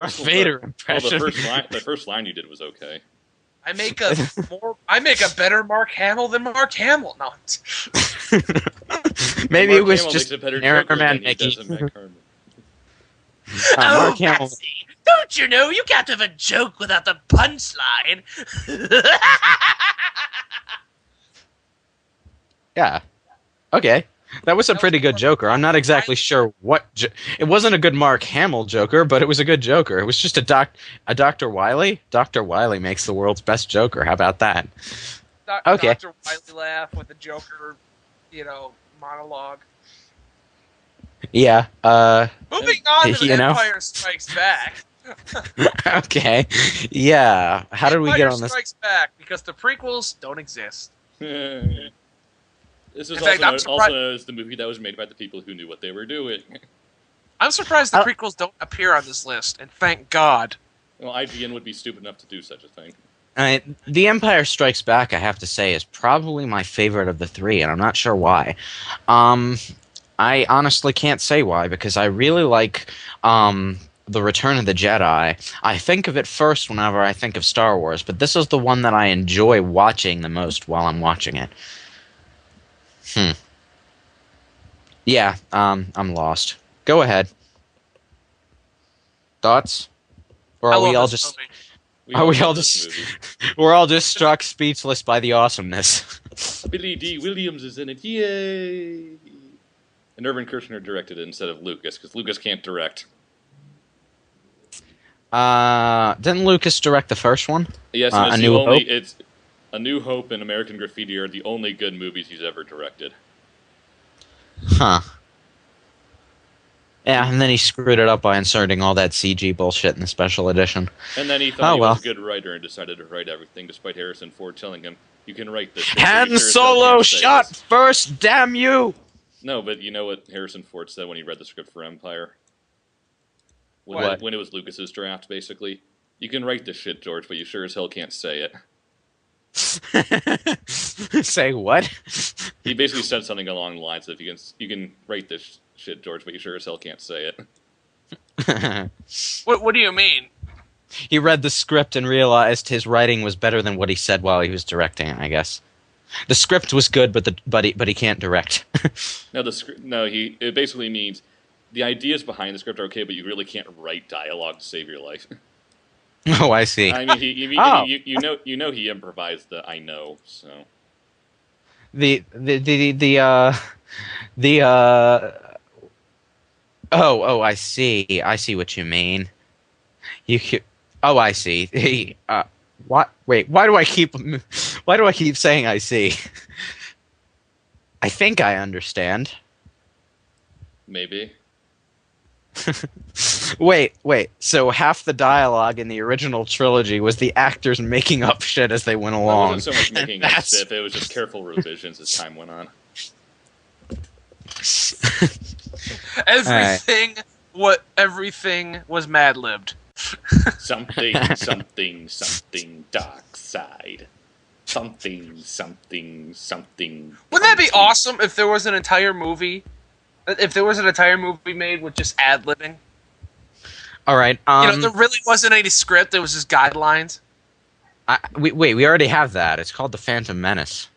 Vader Well, impression. the first line you did was okay. I make a better Mark Hamill than Mark Hamill. No. Maybe it Mark was Hamill makes just a better Aaron Joker Man than he making. does in Matt Herman. Oh, Mark Hamill. Betsy, don't you know you can't have a joke without the punchline? Yeah. Okay. That was a That was pretty good Joker. I'm not exactly sure what. It wasn't a good Mark Hamill Joker, but it was a good Joker. It was just a Dr. Wily. Dr. Wily makes the world's best Joker. How about that? Okay. Dr. Wiley laugh with the Joker, monologue. Yeah. Moving on to the You know. Empire Strikes Back. Okay. Yeah. How did we get Empire on this? Strikes Back because the prequels don't exist. This is In fact, also known as the movie that was made by the people who knew what they were doing. I'm surprised the prequels don't appear on this list, and thank God. Well, IGN would be stupid enough to do such a thing. The Empire Strikes Back, I have to say, is probably my favorite of the three, and I'm not sure why. I honestly can't say why, because I really like The Return of the Jedi. I think of it first whenever I think of Star Wars, but this is the one that I enjoy watching the most while I'm watching it. Yeah, I'm lost. Go ahead. Thoughts? Or are we all just... We're all just struck speechless by the awesomeness. Billy D. Williams is in it, yay! And Irvin Kershner directed it instead of Lucas, because Lucas can't direct. Didn't Lucas direct the first one? Yes, and it's A New Hope and American Graffiti are the only good movies he's ever directed. Huh. Yeah, and then he screwed it up by inserting all that CG bullshit in the special edition. And then he thought he was a good writer and decided to write everything, despite Harrison Ford telling him, you can write this. Han Solo shot first, damn you! No, but you know what Harrison Ford said when he read the script for Empire? When it was Lucas's draft, basically. You can write this shit, George, but you sure as hell can't say it. Say what? He basically said something along the lines of, you can write this shit, George, but you sure as hell can't say it. What do you mean? He read the script and realized his writing was better than what he said while he was directing it, I guess. The script was good, but he can't direct. It basically means the ideas behind the script are okay, but you really can't write dialogue to save your life. Oh, I see. I mean, you know he improvised the I know, so. Oh, I see. I see what you mean. I see. What? Wait, why do I keep saying I see? I think I understand. Maybe. Wait. So half the dialogue in the original trilogy was the actors making up shit as they went along. It wasn't so much making up shit, it was just careful revisions as time went on. Everything was mad-libbed. something dark side. Something. Wouldn't that be awesome if there was an entire movie? If there was an entire movie made with just ad-libbing? All right. There really wasn't any script. There was just guidelines. We already have that. It's called The Phantom Menace.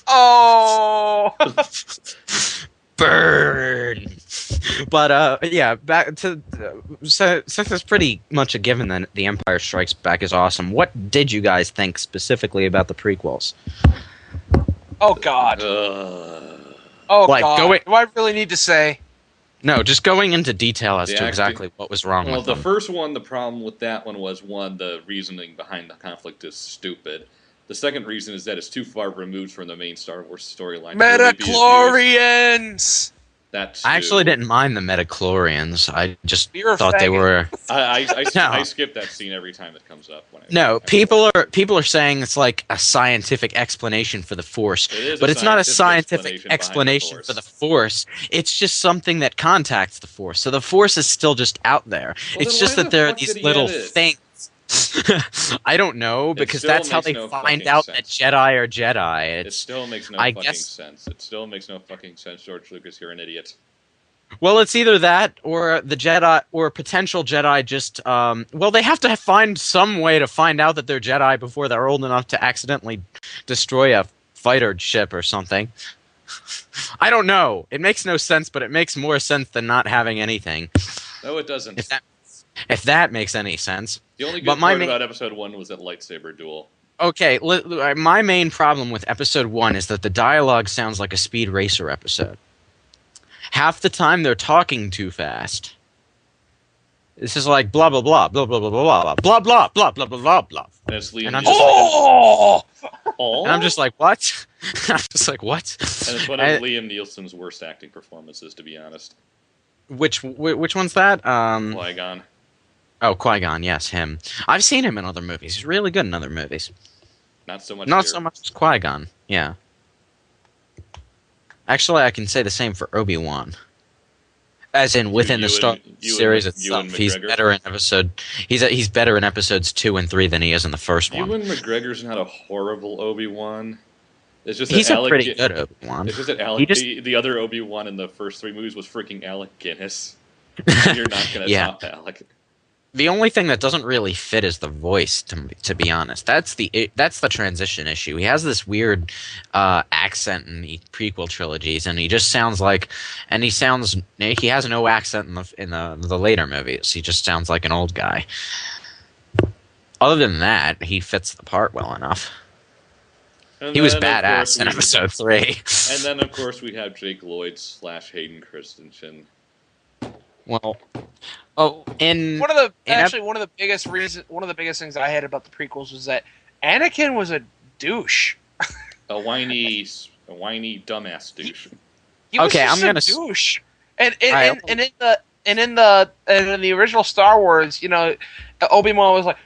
Oh! Burn! But, yeah, back to... So, since it's pretty much a given that The Empire Strikes Back is awesome, what did you guys think specifically about the prequels? Oh, God. God. Do I really need to say? No, just going into detail as to exactly what was wrong with them. Well, the first one, the problem with that one was, the reasoning behind the conflict is stupid. The second reason is that it's too far removed from the main Star Wars storyline. Midichlorians! I actually didn't mind the midichlorians. I just thought they were... I skip that scene every time it comes up. People are saying it's like a scientific explanation for the Force. But it's not a scientific explanation for the Force. It's just something that contacts the Force. So the Force is still just out there. It's just that there are these little things. I don't know, because that's how they find out that Jedi are Jedi. It still makes no fucking sense. It still makes no fucking sense, George Lucas. You're an idiot. Well, it's either that or the Jedi or potential Jedi just well, they have to find some way to find out that they're Jedi before they're old enough to accidentally destroy a fighter ship or something. I don't know. It makes no sense, but it makes more sense than not having anything. No, it doesn't. If that makes any sense. The only good part about Episode 1 was that lightsaber duel. Okay, my main problem with Episode 1 is that the dialogue sounds like a Speed Racer episode. Half the time they're talking too fast. This is like blah blah blah blah blah blah blah blah blah blah blah blah blah blah. And I'm just like, what? I'm just like, what? And it's one of Liam Neeson's worst acting performances, to be honest. Which one's that? Qui-Gon. Oh, Qui-Gon, yes, him. I've seen him in other movies. He's really good in other movies. Not so much. Not so much as Qui-Gon. Yeah. Actually, I can say the same for Obi-Wan. As in within the Star series itself, he's better in he's better in episodes 2 and 3 than he is in the first one. Ewan McGregor's not a horrible Obi-Wan. It's just he's a pretty good Obi-Wan. It's just that the other Obi-Wan in the first 3 movies was freaking Alec Guinness. You're not gonna top Alec. The only thing that doesn't really fit is the voice, to be honest. That's the transition issue. He has this weird accent in the prequel trilogies, and he just sounds like, he has no accent in the later movies. He just sounds like an old guy. Other than that, he fits the part well enough. He was badass in episode 3. And then, of course, we have Jake Lloyd / Hayden Christensen. Well, one of the biggest things I had about the prequels was that Anakin was a douche. a whiny dumbass douche. He was a douche. And in the original Star Wars, Obi-Wan was like,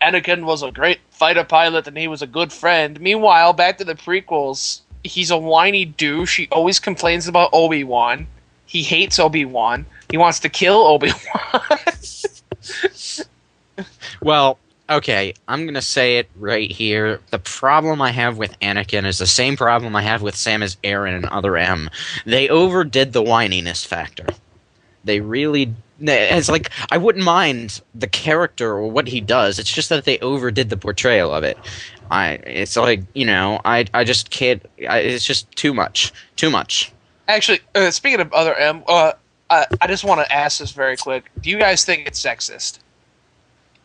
Anakin was a great fighter pilot and he was a good friend. Meanwhile, back to the prequels, he's a whiny douche. He always complains about Obi-Wan. He hates Obi-Wan. He wants to kill Obi-Wan. Well, okay, I'm going to say it right here. The problem I have with Anakin is the same problem I have with Samus Aran and Other M. They overdid the whininess factor. They really... It's like, I wouldn't mind the character or what he does. It's just that they overdid the portrayal of it. It's like, I just can't... it's just too much. Too much. Actually, speaking of Other M, I just want to ask this very quick. Do you guys think it's sexist?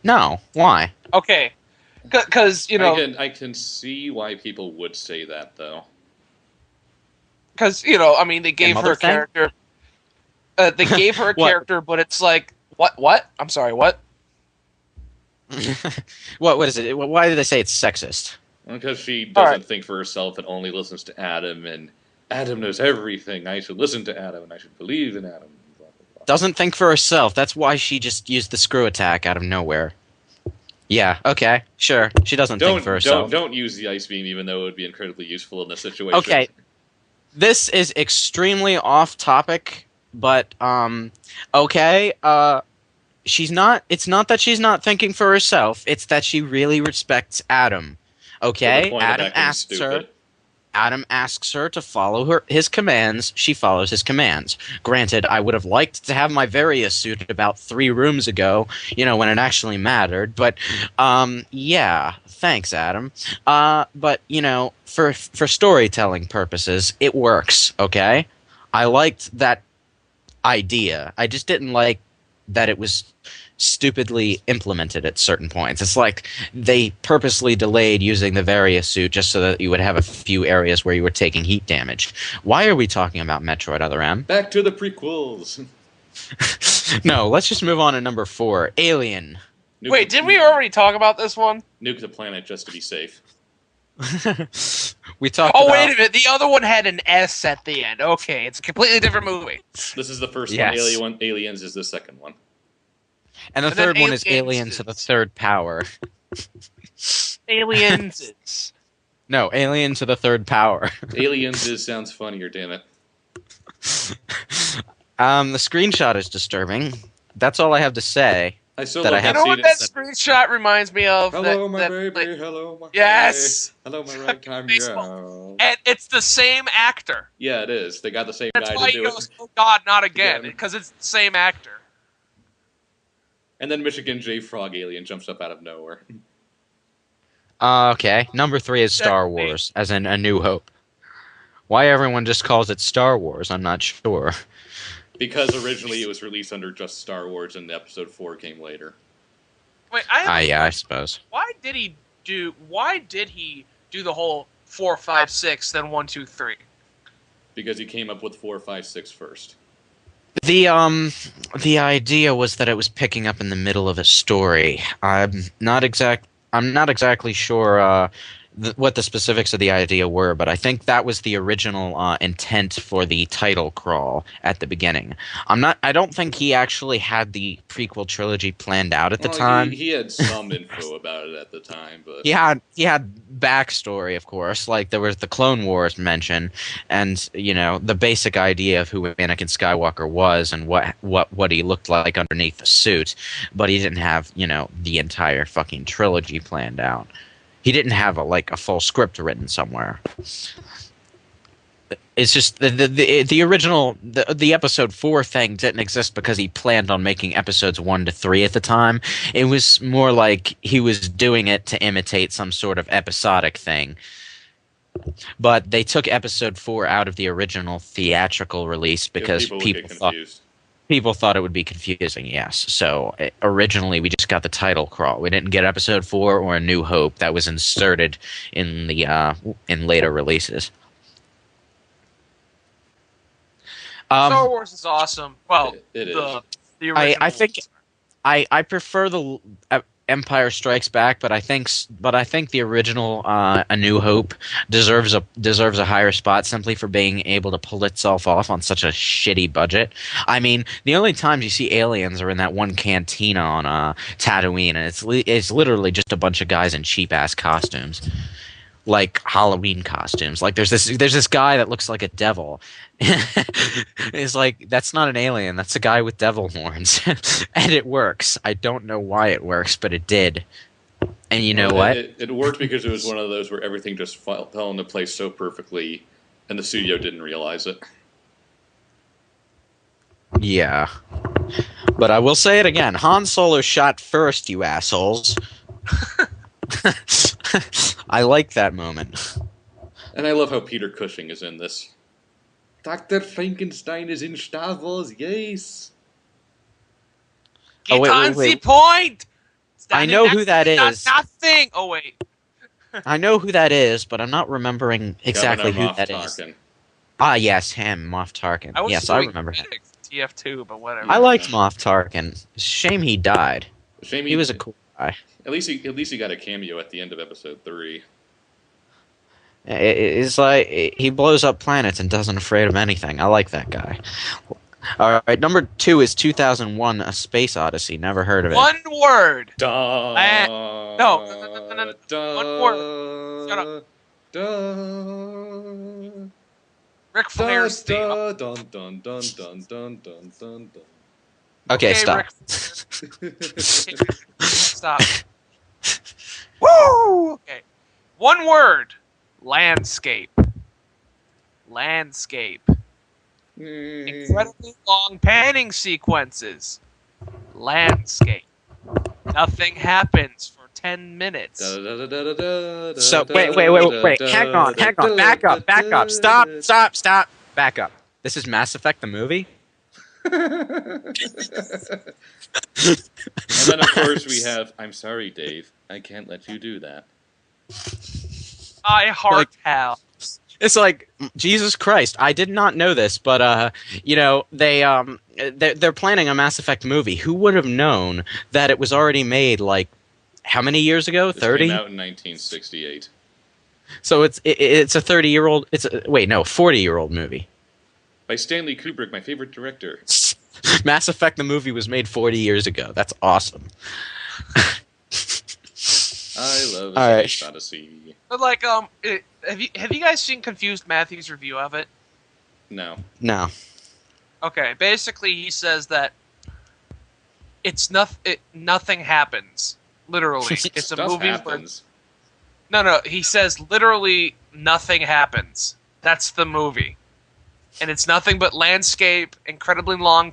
No. Why? Okay. Because, I can see why people would say that, though. Because, they gave her a character. They gave her a character, but it's like, what? I'm sorry, what? What is it? Why do they say it's sexist? Because she doesn't think for herself and only listens to Adam, and Adam knows everything. I should listen to Adam, and I should believe in Adam. Blah, blah, blah. Doesn't think for herself. That's why she just used the screw attack out of nowhere. Yeah, okay, sure. She doesn't think for herself. Don't use the ice beam, even though it would be incredibly useful in this situation. Okay, this is extremely off topic, but okay. She's not. It's not that she's not thinking for herself. It's that she really respects Adam. Okay, Adam asks her. Adam asks her to follow his commands. She follows his commands. Granted, I would have liked to have my Various suit about 3 rooms ago, when it actually mattered. But, yeah, thanks, Adam. But, for storytelling purposes, it works, okay? I liked that idea. I just didn't like that it was stupidly implemented at certain points. It's like they purposely delayed using the Various suit just so that you would have a few areas where you were taking heat damage. Why are we talking about Metroid Other M? Back to the prequels. No, let's just move on to number 4, Alien. Wait, did we already talk about this one? Nuke the planet just to be safe. We talked. Wait a minute. The other one had an S at the end. Okay, it's a completely different movie. This is the first one. Aliens is the second one. And the third one is Alien to the Third Power. Aliens. No, Alien to the Third Power. Aliens sounds funnier, damn it. The screenshot is disturbing. That's all I have to say. I still that I love You have. that know scene. what that screenshot reminds me of? Hello, my that baby. like, Hello, my yes, Hello, my ragtime baseball, girl. and it's the same actor. Yeah, it is. They got the same That's guy why to he do it goes, "Oh God, not again," again. because it's the same actor. And then Michigan J Frog alien jumps up out of nowhere. Okay, number 3 is Star Exactly. Wars, as in A New Hope. Why everyone just calls it Star Wars, I'm not sure. Because originally it was released under just Star Wars, and Episode 4 came later. Wait, I have a Yeah, I question. suppose. Why did he do? Why did he do the whole 4, 5, 6, then 1, 2, 3? Because he came up with 4, 5, 6 first. The um the idea was that it was picking up in the middle of a story. I'm not exactly sure what the specifics of the idea were, but I think that was the original intent for the title crawl at the beginning. I don't think he actually had the prequel trilogy planned out at the Well, time. he had some info about it at the time, but He had backstory, of course. Like there was the Clone Wars mention, and the basic idea of who Anakin Skywalker was and what he looked like underneath the suit. But he didn't have the entire fucking trilogy planned out. He didn't have a full script written somewhere. It's just the original the episode 4 thing didn't exist because he planned on making episodes 1 to 3 at the time. It was more like he was doing it to imitate some sort of episodic thing. But they took episode 4 out of the original theatrical release because people would get confused. people thought it would be confusing. Yes. So originally we just got the title crawl. We didn't get episode 4 or A New Hope. That was inserted in the in later releases. Star Wars is awesome. Well, It is. the original. I think I prefer the Empire Strikes Back, but I think the original A New Hope deserves a higher spot simply for being able to pull itself off on such a shitty budget. I mean, the only times you see aliens are in that one cantina on Tatooine, and it's literally just a bunch of guys in cheap ass costumes. Like Halloween costumes. Like there's this guy that looks like a devil. It's like that's not an alien. That's a guy with devil horns, and it works. I don't know why it works, but it did. And you know what? It worked because it was one of those where everything just fell into place so perfectly, and the studio didn't realize it. Yeah. But I will say it again. Han Solo shot first, you assholes. I like that moment. And I love how Peter Cushing is in this. Dr. Frankenstein is in Star Wars, yes. Get wait, on wait. the point. I know who that is. Nothing. Oh wait. I know who that is, but I'm not remembering exactly Governor who that Moff is. Ah, yes, him, Moff Tarkin. Yes, I remember him. TF2, but whatever. I liked Moff Tarkin. Shame he died. Shame He was a cool guy. At least he got a cameo at the end of episode 3. It's like he blows up planets and doesn't afraid of anything. I like that guy. All right, number 2 is 2001: A Space Odyssey. Never heard of it. One word. Duh. No. Duh. One word. Shut up. Duh. Ric Flair's theme. Dun dun dun dun dun dun dun dun. Okay, stop. Stop. Woo! Okay. One word. Landscape. Landscape. Incredibly long panning sequences. Landscape. Nothing happens for 10 minutes. So wait. Hang on. Back up. Stop. Back up. This is Mass Effect the movie? And then, of course, we have, I'm sorry, Dave, I can't let you do that. I heart Hal. It's like, Jesus Christ, I did not know this, but they're planning a Mass Effect movie. Who would have known that it was already made like how many years ago? 30? It came out in 1968. So it's a 30-year-old. 40-year-old movie. By Stanley Kubrick, my favorite director. Mass Effect the movie was made 40 years ago. That's awesome. I love Space Odyssey. But like, have you guys seen Confused Matthew's review of it? No. No. Okay, basically he says that nothing happens. Literally, it's a Stuff movie. happens. No. He says literally nothing happens. That's the movie, and it's nothing but landscape, incredibly long